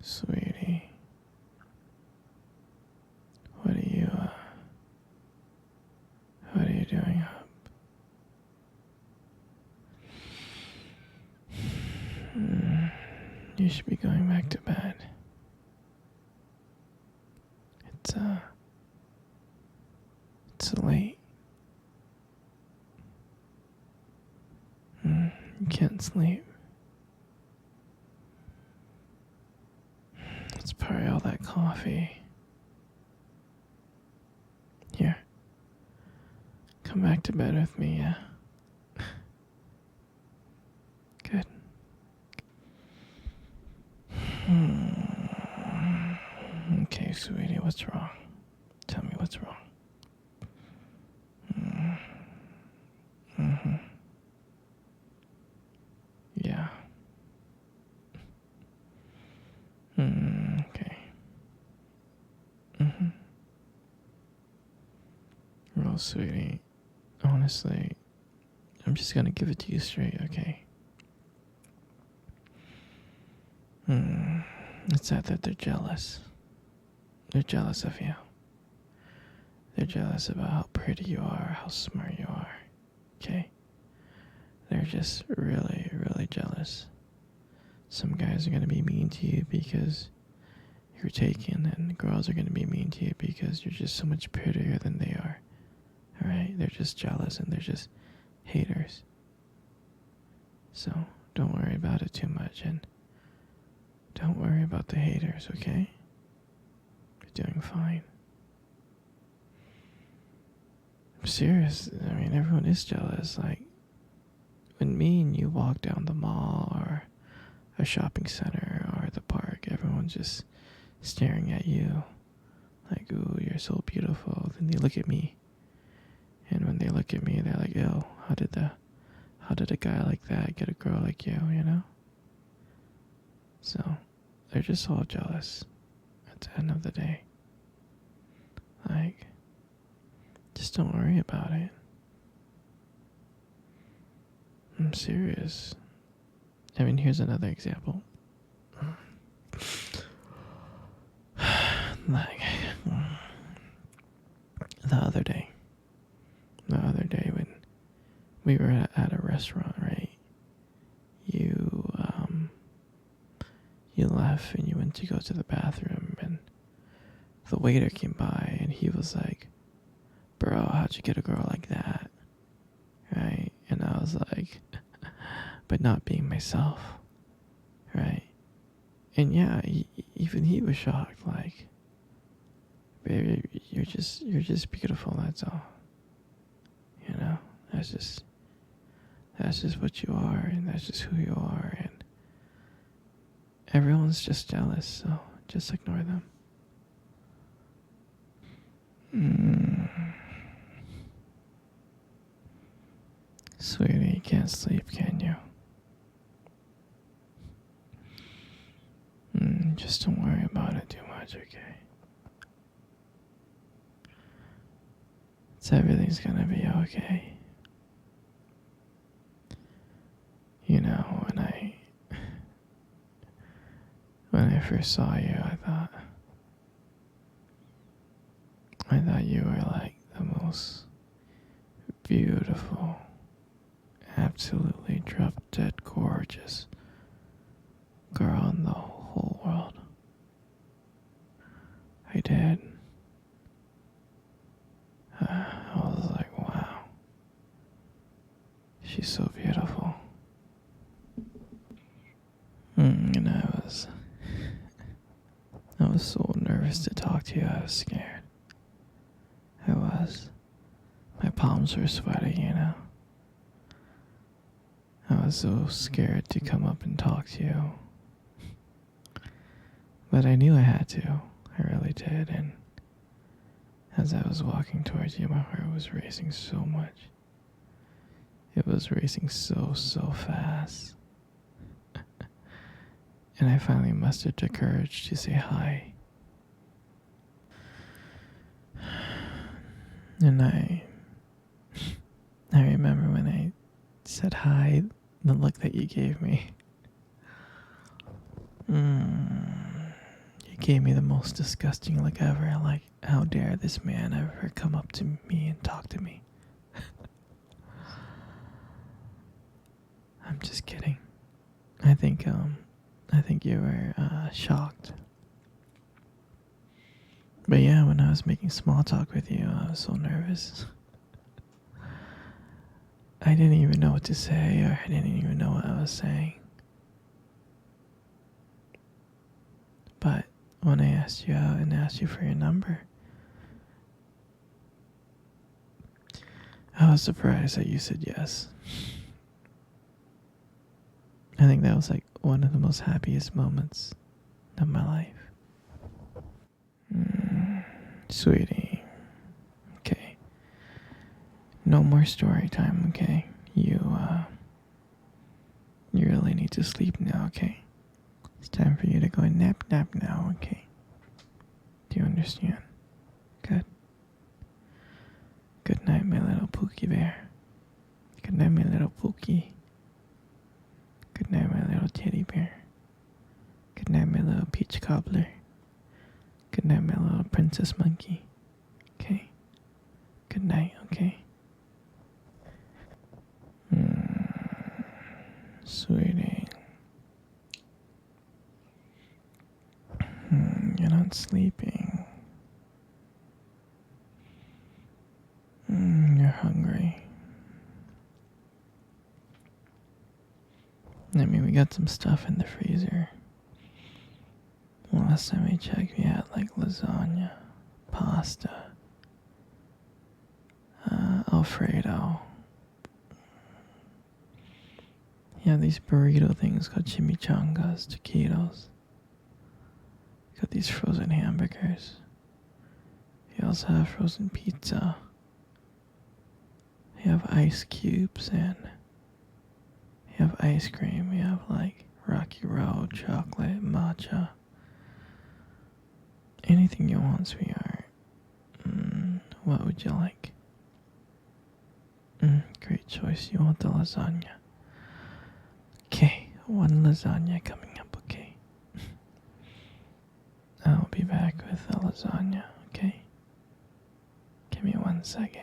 Sweetie, what are you, what are you doing up? You should be going back to bed. It's, uh, it's late. You can't sleep. It's probably all that coffee. Here, come back to bed with me, yeah? Good. Okay, sweetie, what's wrong? Tell me what's wrong. Yeah. Okay. Well, sweetie, honestly, I'm just gonna give it to you straight, okay? It's that they're jealous. They're jealous of you. They're jealous about how pretty you are, how smart you are, okay? They're just really, really jealous. Some guys are gonna be mean to you because you're taken, and girls are gonna be mean to you because you're just so much prettier than they are. Alright? They're just jealous and they're just haters. So don't worry about it too much, and don't worry about the haters, okay? You're doing fine. I'm serious. I mean, everyone is jealous. Like, when me and you walk down the mall or a shopping center or the park, everyone's just staring at you like, ooh, you're so beautiful. Then they look at me, and when they look at me, they're like, ew, how did a guy like that get a girl like you, you know? So they're just all jealous at the end of the day. Like, just don't worry about it. I'm serious. I mean, here's another example. Like, the other day when we were at a restaurant, right? You left and you went to go to the bathroom, and the waiter came by and he was like, bro, how'd you get a girl like that? Right? And I was like, but not being myself, right? And yeah, even he was shocked, like, baby, you're just beautiful, that's all. You know, that's just what you are, and that's just who you are, and everyone's just jealous, so just ignore them. Sweetie, you can't sleep, can you? Just don't worry about it too much, okay? Everything's gonna be okay. You know, when I first saw you, I thought you were like the most beautiful, absolutely drop-dead gorgeous girl in the whole world. I did. I was like, wow, she's so beautiful. And I was so nervous to talk to you. I was scared. I was. My palms were sweaty, you know. I was so scared to come up and talk to you. But I knew I had to. I really did. And as I was walking towards you, my heart was racing so much. It was racing so fast. And I finally mustered the courage to say hi. And I remember when I said hi, the look that you gave me. gave me the most disgusting look ever. Like, how dare this man ever come up to me and talk to me? I'm just kidding. I think you were shocked. But yeah, when I was making small talk with you, I was so nervous. I didn't even know what to say, or I didn't even know what I was saying. But when I asked you out and asked you for your number, I was surprised that you said yes. I think that was like one of the most happiest moments of my life. Sweetie. Okay. No more story time, okay? You really need to sleep now, okay? It's time for you to go and nap now, okay? Do you understand? Good. Good night, my little Pookie bear. Good night, my little Pookie. Good night, my little teddy bear. Good night, my little peach cobbler. Good night, my little princess monkey. Okay? Good night, okay? Sweetie. You're not sleeping. You're hungry. I mean, we got some stuff in the freezer. Last time I checked, we had like lasagna, pasta, Alfredo. Yeah, these burrito things called chimichangas, taquitos. Got these frozen hamburgers. We also have frozen pizza. We have ice cubes and we have ice cream. We have like Rocky Road, chocolate, matcha. Anything you want, sweetheart. What would you like? Great choice. You want the lasagna. Okay, one lasagna coming up, okay? I'll be back with the lasagna, okay? Give me 1 second.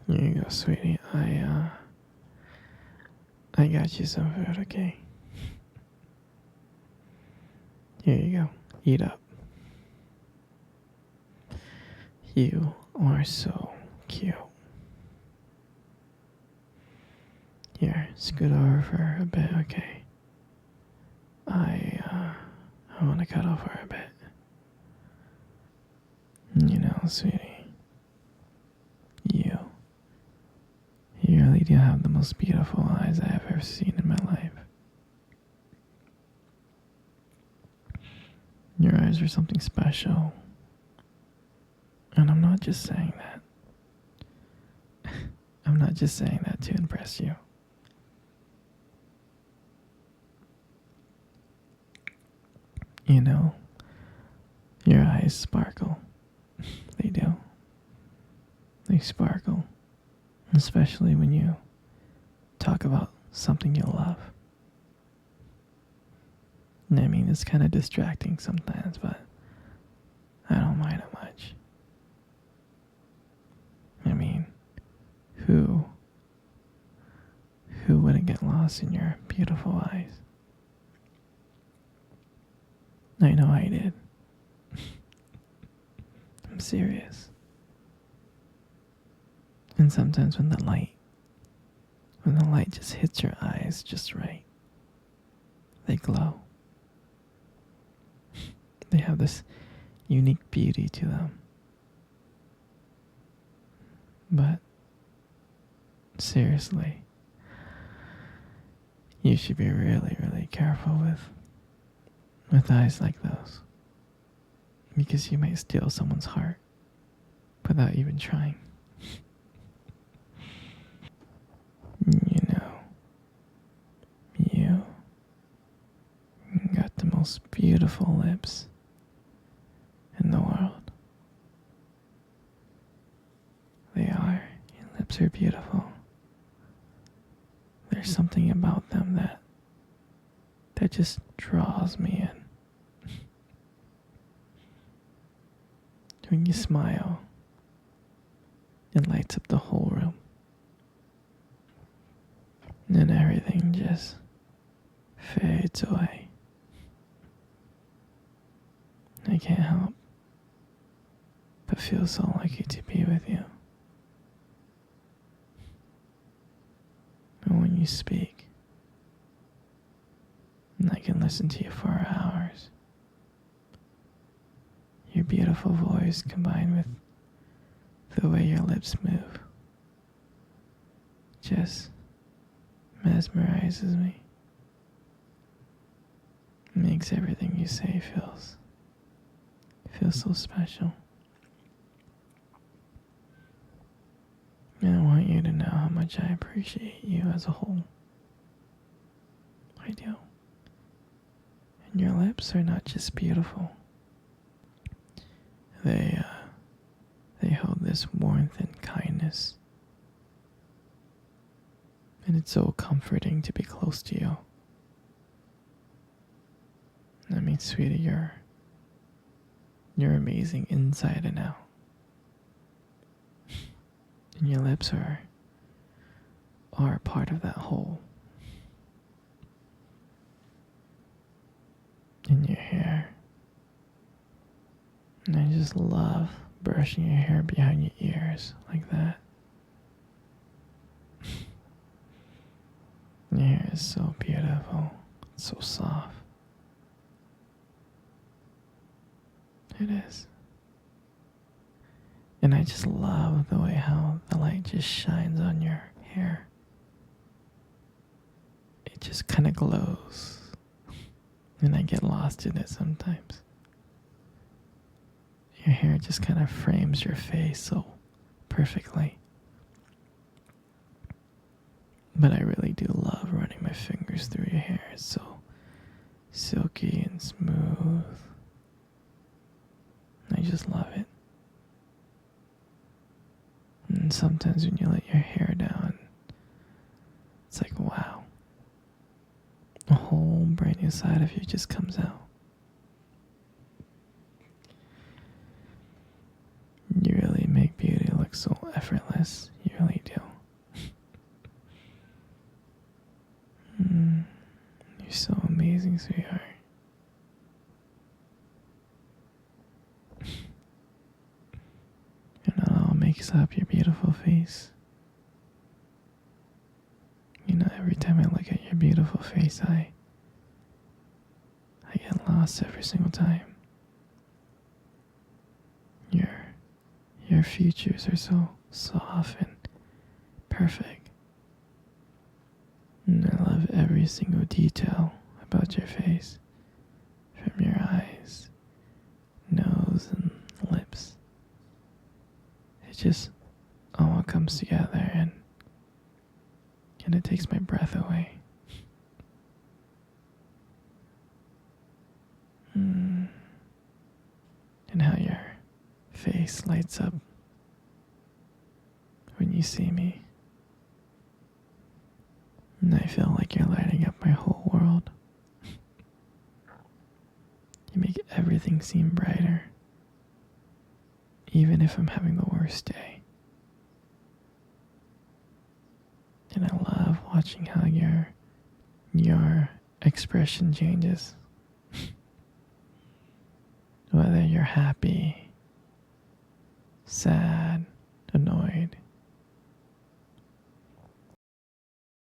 Here you go, sweetie. I got you some food, okay? Here you go. Eat up. You are so cute. Here, scoot over for a bit, okay? I want to cuddle for a bit. You know, sweetie, you really do have the most beautiful eyes I have ever seen in my life. Your eyes are something special. And I'm not just saying that. I'm not just saying that to impress you. You know, your eyes sparkle. They do. They sparkle. Especially when you talk about something you love. I mean, it's kind of distracting sometimes, but I don't mind it much. I mean, who wouldn't get lost in your beautiful eyes? I know I did. I'm serious. And sometimes when the light just hits your eyes just right, they glow. They have this unique beauty to them. But seriously, You should be really, really careful with eyes like those. Because you might steal someone's heart without even trying. You know, you got the most beautiful lips in the world. They are. Your lips are beautiful. There's something about them that just draws me in. When you smile, it lights up the whole room. And everything just fades away. I can't help but feel so lucky to be with you. And when you speak, and I can listen to you for hours. Your beautiful voice combined with the way your lips move just mesmerizes me. Makes everything you say feels so special. And I want you to know how much I appreciate you as a whole. I do. And your lips are not just beautiful. They hold this warmth and kindness. And it's so comforting to be close to you. I mean, sweetie, you're amazing inside and out. And your lips are part of that whole. And your hair. And I just love brushing your hair behind your ears like that. Your hair is so beautiful. It's so soft. It is. And I just love the way how the light just shines on your hair. It just kind of glows. And I get lost in it sometimes. Your hair just kind of frames your face so perfectly. But I really do love running my fingers through your hair. It's so silky and smooth. I just love it. And sometimes when you let your hair down, it's like, wow. A whole brand new side of you just comes out. You really make beauty look so effortless. You really do. You're so amazing, sweetheart. And it all makes up your beautiful face. You know, every time I look at your beautiful face, I get lost every single time. Your features are so soft and perfect. And I love every single detail about your face. From your eyes, nose, and lips. It just all comes together and it takes my breath away. And how your face lights up when you see me. And I feel like you're lighting up my whole world. You make everything seem brighter, even if I'm having the worst day. And I love watching how your expression changes. Whether you're happy, sad, annoyed,